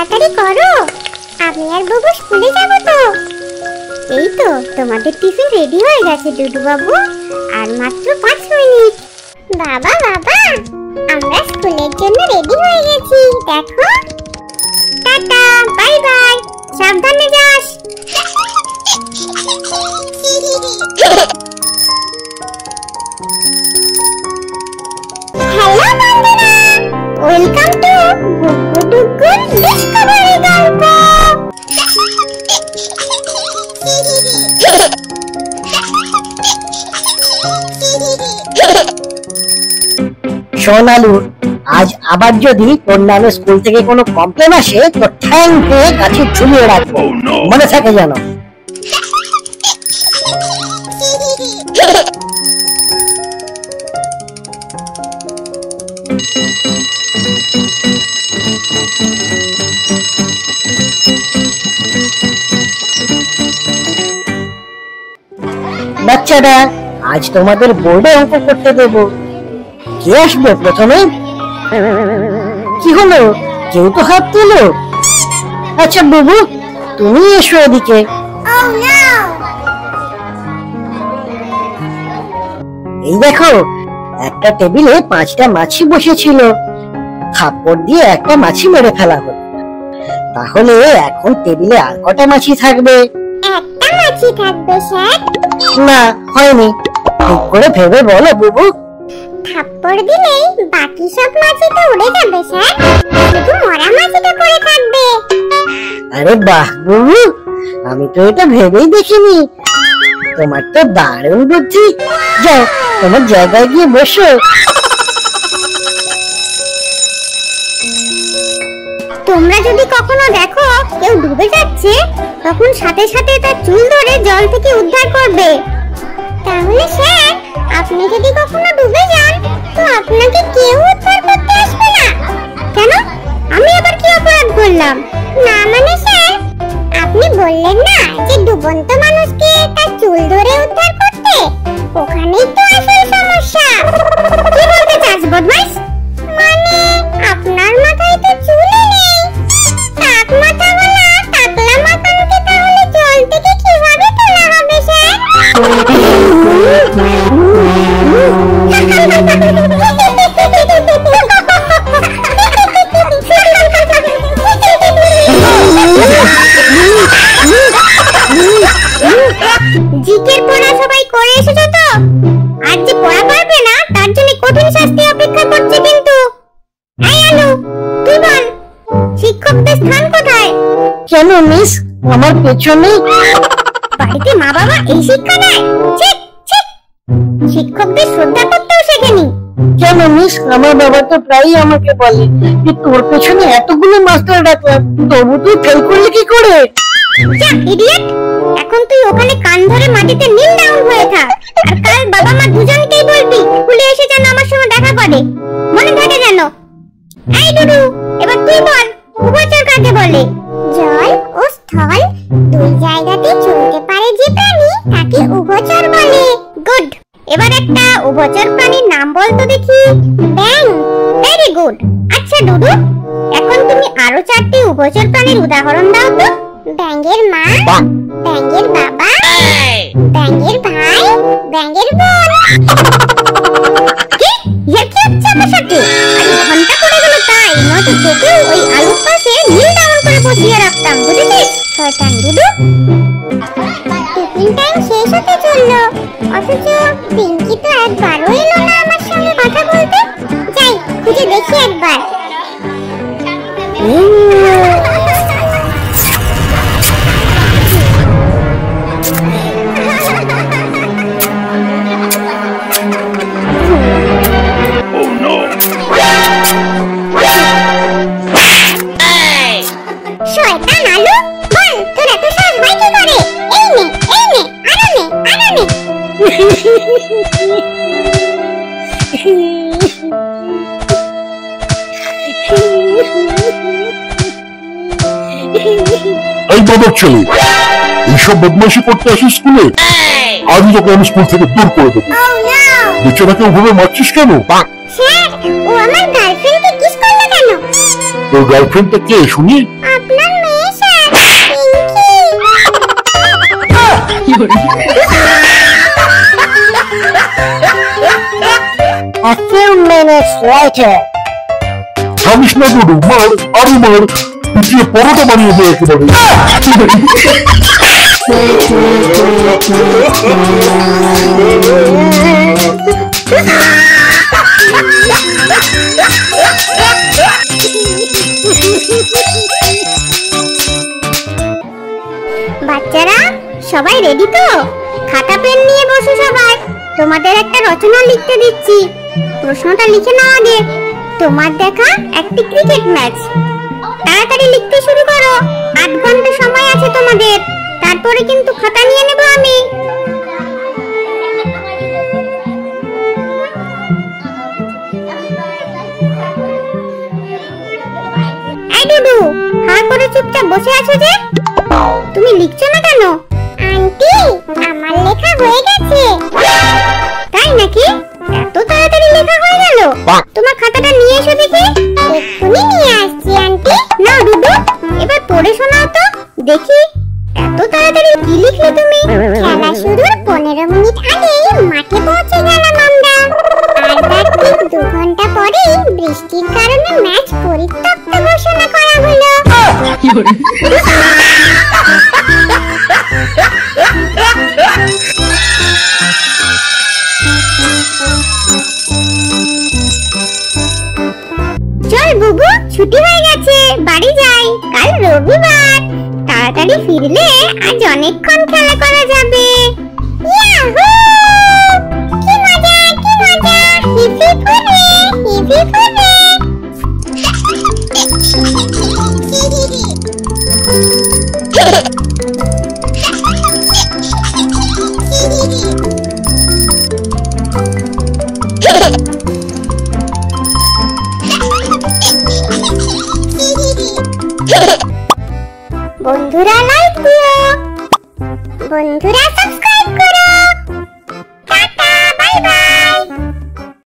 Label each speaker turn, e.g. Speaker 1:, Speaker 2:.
Speaker 1: তাড়াতাড়ি করো, আমি আর বাবু স্কুলে যাব তো। এই তো তোমাদের টিফিন রেডি হয়ে গেছে ডুডু বাবু, আর মাত্র 5 মিনিট। বাবা বাবা, আমরা স্কুলের জন্য রেডি হয়ে গেছি, দেখো। টাটা, বাই বাই, সাবধানে যাস। হ্যালো বন্ধুরা, ওয়েলকাম টু গুগু ডুগুর ডিসকভারি গল্প।
Speaker 2: সোনালু, আজ আবার যদি তোর নামে স্কুল থেকে কোনো কমপ্লেন আসে তো ঠ্যাং পেয়ে কাছে ঝুলিয়ে রাখবো, মনে থাকে যেন। বাচ্চারা, আজ তোমাদের বোর্ডে অঙ্ক করতে দেবো। কে আসবে প্রথমে? কি হলো, কেউ তো হাত তুলো। আচ্ছা বাবু, তুমি এসো এদিকে। এই দেখো, একটা টেবিলে 5টা মাছি বসেছিল, থাপ্পড় দিয়ে একটা মাছি মেরে ফেলা হলো। তাহলে এখন টেবিলে আর কটা মাছি থাকবে?
Speaker 1: একটা মাছি থাকবে স্যার।
Speaker 2: না, হয়নি। ঠিক করে ভেবে বলো বাবু।
Speaker 1: থাপ্পড় দিলেই বাকি সব মাছি তো উড়ে যাবে স্যার, শুধু মরা মাছিটা পড়ে থাকবে।
Speaker 2: আরে বাহ বাবু, আমি তো এটা ভেবেই দেখিনি। তোমার তো দারুণ বুদ্ধি। যাও, তোমার জায়গায় গিয়ে বসো।
Speaker 1: তোমরা যদি কখনো দেখো কেউ ডুবে যাচ্ছে, তখন সাথে সাথে তার চুল ধরে জল থেকে উদ্ধার করবে। তাহলে স্যার, আপনি যদি কখনো ডুবে যান তো আপনাকে কেউ উদ্ধার করতে আসবে না কেন? আমি আবার কি অপরাধ করলাম? না মানে স্যার, আপনি বললেন না যে ডুবন্ত মানুষকে তার চুল ধরে উদ্ধার করতে, ওখানেই তো আসল সমস্যা। কি বলতে চাস বদমাইশ? মানে আপনার মাথায় তো চুলই নেই। টাক মাথাওয়ালা টাকলা মাকানকে তাহলে জল থেকে কিভাবে তোলা হবে স্যার? জিকের পড়া সবাই করে এসেছো তো? আর যে পড়া পারবে না তার জন্য কঠিন শাস্তি অপেক্ষা করছে কিন্তু। এই আলু, তুই বল, শিক্ষকদের স্থান কোথায়?
Speaker 2: কেন মিস, আমার পেছনে?
Speaker 1: বাড়িতে মা বাবা এই শিক্ষা দেয়? ঠিক ঠিক, শিক্ষকদের শ্রদ্ধা করতেও শেখেনি।
Speaker 2: কেন মিস, আমার বাবা তো প্রায়ই আমাকে বলে যে তোর পেছনে এতগুলো মাস্টার ডাকলাম, তবু তুই ফেল করলি কি করে?
Speaker 1: যা ইডিয়েট, এখন তুই ওখানে কান ধরে মাটিতে নীল ডাউন হয়ে থাক, আর কাল বাবা মা দুজনকেই বলবি স্কুলে এসে যেন আমার সঙ্গে দেখা করে, মনে থাকে যেন। এই ডুডু, এবার তুই বল, উভচর কাকে বলে? জল ও স্থল দুই জায়গাতে চলতে পারে যে প্রাণী তাকে উভচর বলে। গুড, এবার একটা উভচর প্রাণীর নাম বল তো দেখি। ব্যাঙ। Very good. আচ্ছা ডুডু, এখন তুমি আরো 4টি উভচর প্রাণীর উদাহরণ দাও তো। ব্যাঙের মা, ব্যাঙের বাবা, ব্যাঙের ভাই, ব্যাঙের বোন। কি? ইয়া কি হচ্ছে আমার সাথে? আরে ঘন্টা পড়ে গেল তাই, নয়তো তোকেও ওই আলুর পাশে নীল ডাউন করে বসিয়ে রাখতাম, বুঝেছিস? শয়তান ডুডু। টিফিন টাইম শেষ হতে চললো, অথচ পিঙ্কি তো একবারও এলো না আমার সঙ্গে কথা বলতে। যাই খুঁজে দেখি একবার। শয়তান আলু, বল তোর এত সাহস হয় কি করে? এই নে, এই নে, আরো নে, আরো নে।
Speaker 3: এই বাবার ছেলে, এইসব বদমাইশি করতে আসিস স্কুলে? আজই তোকে আমি স্কুল থেকে দূর করে দেবো। বেচারাকে ওভাবে মারছিস কেন?
Speaker 1: স্যার, ও আমার গার্লফ্রেন্ডকে কিস করলো কেন?
Speaker 3: তোর গার্লফ্রেন্ডটা কে শুনি?
Speaker 1: আপনার মেয়ে sir,
Speaker 2: A few minutes later.
Speaker 3: থামিস না দুডু, মার আরো মার, পিছিয়ে পরোটা বানিয়ে দেয় একেবারে।
Speaker 1: বাচ্চারা সবাই রেডি তো? খাতা পেন নিয়ে বসো সবাই। তোমাদের একটা রচনা লিখতে দিচ্ছি, প্রশ্নটা লিখে নাও আগে। তোমার দেখা একটি ক্রিকেট ম্যাচ। তাড়াতাড়ি লিখতে শুরু করো, 8 ঘন্টা সময় আছে তোমাদের। তারপরে কিন্তু খাতা নিয়ে নেব আমি। এই ডুডু, হাঁ করে চুপচাপ বসে আছো যে? তুমি লিখছো না কেন? আন্টি, আমার লেখা হয়ে গেছে। তাই নাকি? এত তাড়াতাড়ি লেখা হয়ে গেল? তোমার খাতাটা নিয়ে এসো দেখি। এক্ষুনি নিয়ে আসছি আন্টি। না ডুডু, এবার পড়ে শোনাও তো দেখি। এত তাড়াতাড়ি কি লিখলে তুমি? খেলা শুরুর 15 মিনিট আগেই মাঠে পৌঁছে গেলাম আমরা। আর তার ঠিক 2 ঘন্টা পরেই বৃষ্টির কারণে ম্যাচ পরিত্যক্ত ঘোষণা করা হলো। চল বুবু, ছুটি হয়ে গেছে, বাড়ি যাই। কাল রবিবার, তাড়াতাড়ি ফিরলে আজ অনেকক্ষণ খেলা করা যাবে। ইয়াহু! কি মজা, কি মজা! Hip hip hurray, hip hip hurray! বন্ধুরা লাইক দিও, বন্ধুরা সাবস্ক্রাইব করো।